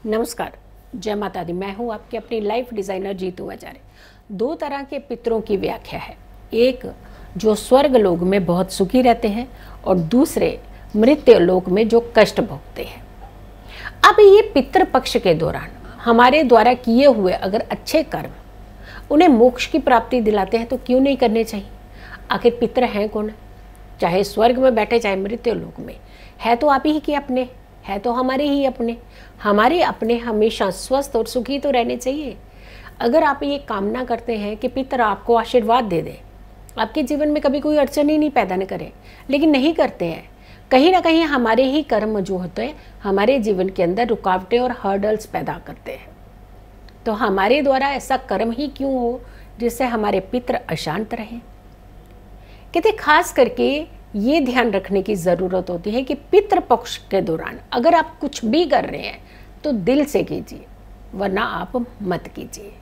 नमस्कार, जय माता दी। मैं हूँ आपकी अपनी लाइफ डिज़ाइनर जीतू आचार्य। दो तरह के पितरों की व्याख्या है। एक जो स्वर्ग लोक में बहुत सुखी रहते हैं और दूसरे मृत्यु लोक में जो कष्ट भोगते हैं। अब ये पितृ पक्ष के दौरान हमारे द्वारा किए हुए अगर अच्छे कर्म उन्हें मोक्ष की प्राप्ति दिलाते हैं तो क्यों नहीं करने चाहिए। आखिर पितृ हैं कौन? चाहे स्वर्ग में बैठे चाहे मृत्यु लोक में, है तो आप ही के अपने, है तो हमारे ही अपने। हमारे अपने हमेशा स्वस्थ और सुखी तो रहने चाहिए। अगर आप ये कामना करते हैं कि पितर आपको आशीर्वाद दे दें, आपके जीवन में कभी कोई अड़चन ही नहीं पैदा न करें, लेकिन नहीं करते हैं, कहीं ना कहीं हमारे ही कर्म जो होते हैं हमारे जीवन के अंदर रुकावटें और हर्डल्स पैदा करते हैं। तो हमारे द्वारा ऐसा कर्म ही क्यों हो जिससे हमारे पितर अशांत रहें। कहते खास करके ये ध्यान रखने की ज़रूरत होती है कि पितृपक्ष के दौरान अगर आप कुछ भी कर रहे हैं तो दिल से कीजिए, वरना आप मत कीजिए।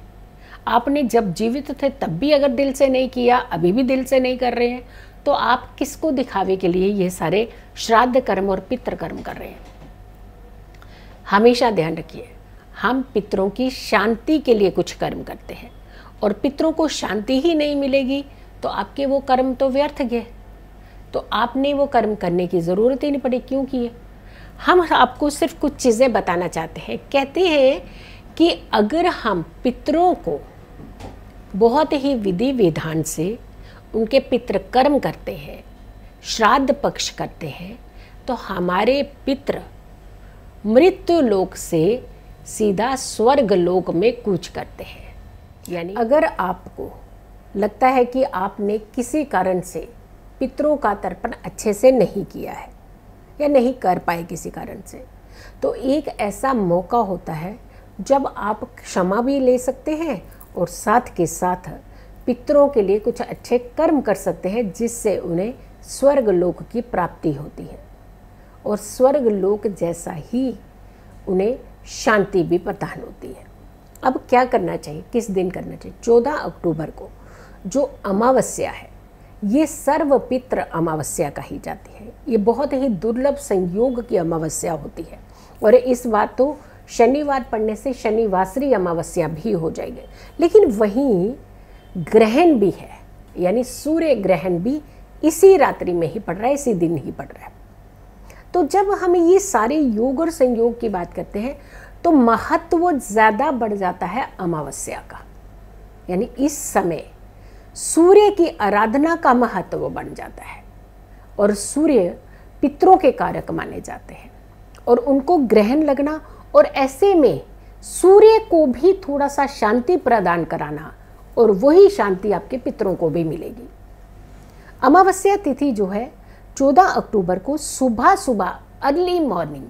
आपने जब जीवित थे तब भी अगर दिल से नहीं किया, अभी भी दिल से नहीं कर रहे हैं, तो आप किसको दिखावे के लिए ये सारे श्राद्ध कर्म और पितृ कर्म कर रहे हैं। हमेशा ध्यान रखिए, हम पितरों की शांति के लिए कुछ कर्म करते हैं और पितरों को शांति ही नहीं मिलेगी तो आपके वो कर्म तो व्यर्थ गए। तो आपने वो कर्म करने की ज़रूरत ही नहीं पड़ी, क्यों किए। हम आपको सिर्फ कुछ चीज़ें बताना चाहते हैं। कहते हैं कि अगर हम पितरों को बहुत ही विधि विधान से उनके पितृ कर्म करते हैं, श्राद्ध पक्ष करते हैं, तो हमारे पितृ मृत्यु लोक से सीधा स्वर्ग लोक में कूच करते हैं। यानी अगर आपको लगता है कि आपने किसी कारण से पितरों का तर्पण अच्छे से नहीं किया है या नहीं कर पाए किसी कारण से, तो एक ऐसा मौका होता है जब आप क्षमा भी ले सकते हैं और साथ के साथ पितरों के लिए कुछ अच्छे कर्म कर सकते हैं जिससे उन्हें स्वर्ग लोक की प्राप्ति होती है और स्वर्ग लोक जैसा ही उन्हें शांति भी प्रदान होती है। अब क्या करना चाहिए, किस दिन करना चाहिए? 14 अक्टूबर को जो अमावस्या है, ये सर्वपितृ अमावस्या कही जाती है। ये बहुत ही दुर्लभ संयोग की अमावस्या होती है और इस बार तो शनिवार पड़ने से शनिवासरी अमावस्या भी हो जाएगी। लेकिन वहीं ग्रहण भी है, यानी सूर्य ग्रहण भी इसी रात्रि में ही पड़ रहा है, इसी दिन ही पड़ रहा है। तो जब हम ये सारे योग और संयोग की बात करते हैं तो महत्व ज़्यादा बढ़ जाता है अमावस्या का। यानी इस समय सूर्य की आराधना का महत्व बढ़ जाता है और सूर्य पितरों के कारक माने जाते हैं और उनको ग्रहण लगना और ऐसे में सूर्य को भी थोड़ा सा शांति प्रदान कराना और वही शांति आपके पितरों को भी मिलेगी। अमावस्या तिथि जो है 14 अक्टूबर को सुबह सुबह अर्ली मॉर्निंग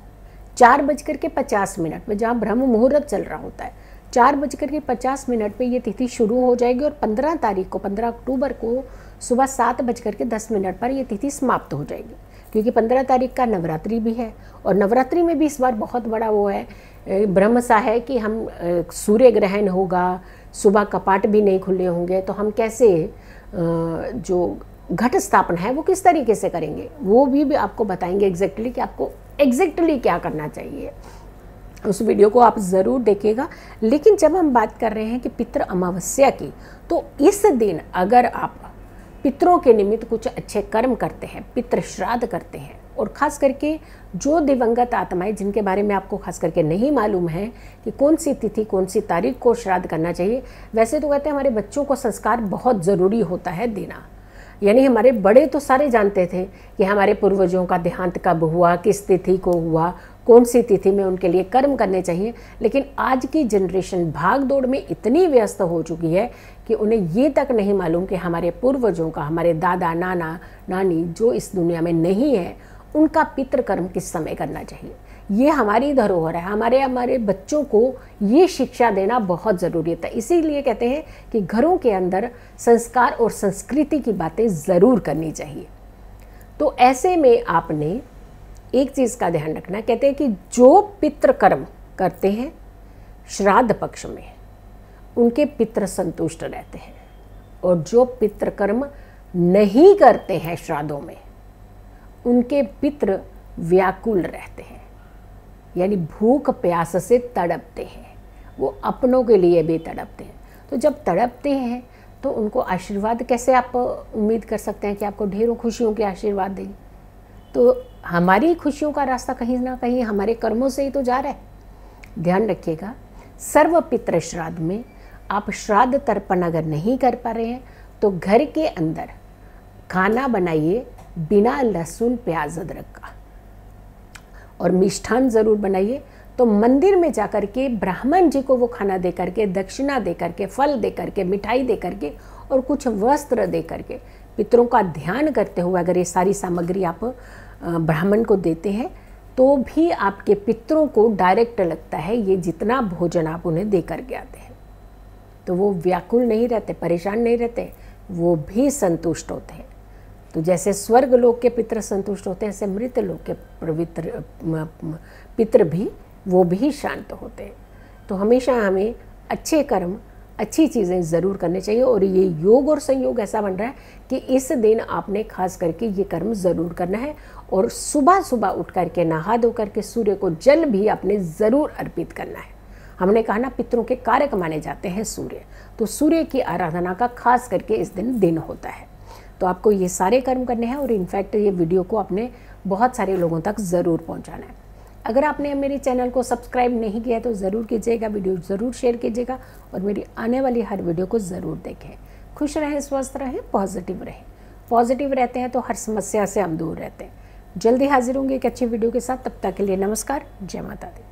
4:50 में, जहाँ ब्रह्म मुहूर्त चल रहा होता है, 4:50 पे ये तिथि शुरू हो जाएगी और 15 तारीख को 15 अक्टूबर को सुबह 7:10 पर ये तिथि समाप्त हो जाएगी। क्योंकि 15 तारीख का नवरात्रि भी है और नवरात्रि में भी इस बार बहुत बड़ा वो है, ब्रह्म सा है कि हम सूर्य ग्रहण होगा, सुबह कपाट भी नहीं खुले होंगे, तो हम कैसे जो घट स्थापना है वो किस तरीके से करेंगे, वो भी आपको बताएंगे एग्जैक्टली कि आपको एग्जैक्टली क्या करना चाहिए। उस वीडियो को आप ज़रूर देखिएगा। लेकिन जब हम बात कर रहे हैं कि पितृ अमावस्या की, तो इस दिन अगर आप पितरों के निमित्त कुछ अच्छे कर्म करते हैं, पितृ श्राद्ध करते हैं, और ख़ास करके जो दिवंगत आत्माएं जिनके बारे में आपको खास करके नहीं मालूम है कि कौन सी तिथि कौन सी तारीख को श्राद्ध करना चाहिए। वैसे तो कहते हैं हमारे बच्चों को संस्कार बहुत ज़रूरी होता है देना। यानी हमारे बड़े तो सारे जानते थे कि हमारे पूर्वजों का देहांत कब हुआ, किस तिथि को हुआ, कौन सी तिथि में उनके लिए कर्म करने चाहिए। लेकिन आज की जनरेशन भाग दौड़ में इतनी व्यस्त हो चुकी है कि उन्हें ये तक नहीं मालूम कि हमारे पूर्वजों का, हमारे दादा नाना नानी जो इस दुनिया में नहीं है, उनका पितृकर्म किस समय करना चाहिए। ये हमारी धरोहर है। हमारे बच्चों को ये शिक्षा देना बहुत ज़रूरी है। इसीलिए कहते हैं कि घरों के अंदर संस्कार और संस्कृति की बातें ज़रूर करनी चाहिए। तो ऐसे में आपने एक चीज़ का ध्यान रखना, कहते हैं कि जो पितृकर्म करते हैं श्राद्ध पक्ष में, उनके पितृ संतुष्ट रहते हैं और जो पितृकर्म नहीं करते हैं श्राद्धों में, उनके पितृ व्याकुल रहते हैं। यानी भूख प्यास से तड़पते हैं, वो अपनों के लिए भी तड़पते हैं। तो जब तड़पते हैं तो उनको आशीर्वाद कैसे आप उम्मीद कर सकते हैं कि आपको ढेरों खुशियों के आशीर्वाद देंगे? तो हमारी खुशियों का रास्ता कहीं ना कहीं हमारे कर्मों से ही तो जा रहा है। ध्यान रखिएगा, सर्व पितृ श्राद्ध में आप श्राद्ध तर्पण अगर नहीं कर पा रहे हैं तो घर के अंदर खाना बनाइए बिना लहसुन प्याज अदरक का, और मिष्ठान ज़रूर बनाइए। तो मंदिर में जाकर के ब्राह्मण जी को वो खाना दे करके, दक्षिणा दे करके, फल दे करके, मिठाई दे करके और कुछ वस्त्र दे करके पितरों का ध्यान करते हुए अगर ये सारी सामग्री आप ब्राह्मण को देते हैं तो भी आपके पितरों को डायरेक्ट लगता है ये जितना भोजन आप उन्हें दे करके आते हैं, तो वो व्याकुल नहीं रहते, परेशान नहीं रहते, वो भी संतुष्ट होते हैं। तो जैसे स्वर्ग लोक के पितर संतुष्ट होते हैं, ऐसे मृत लोक के पवित्र पितर भी वो भी शांत होते हैं। तो हमेशा हमें अच्छे कर्म, अच्छी चीज़ें ज़रूर करनी चाहिए। और ये योग और संयोग ऐसा बन रहा है कि इस दिन आपने खास करके ये कर्म ज़रूर करना है। और सुबह सुबह उठ करके नहा धो करके सूर्य को जल भी आपने ज़रूर अर्पित करना है। हमने कहा ना, पितरों के कारक माने जाते हैं सूर्य, तो सूर्य की आराधना का खास करके इस दिन होता है। तो आपको ये सारे कर्म करने हैं और इनफैक्ट ये वीडियो को आपने बहुत सारे लोगों तक ज़रूर पहुंचाना है। अगर आपने मेरे चैनल को सब्सक्राइब नहीं किया तो ज़रूर कीजिएगा, वीडियो ज़रूर शेयर कीजिएगा और मेरी आने वाली हर वीडियो को ज़रूर देखें। खुश रहें, स्वस्थ रहें, पॉजिटिव रहें। पॉजिटिव रहते हैं तो हर समस्या से हम दूर रहते हैं। जल्दी हाजिर होंगे एक अच्छी वीडियो के साथ। तब तक के लिए नमस्कार, जय माता दी।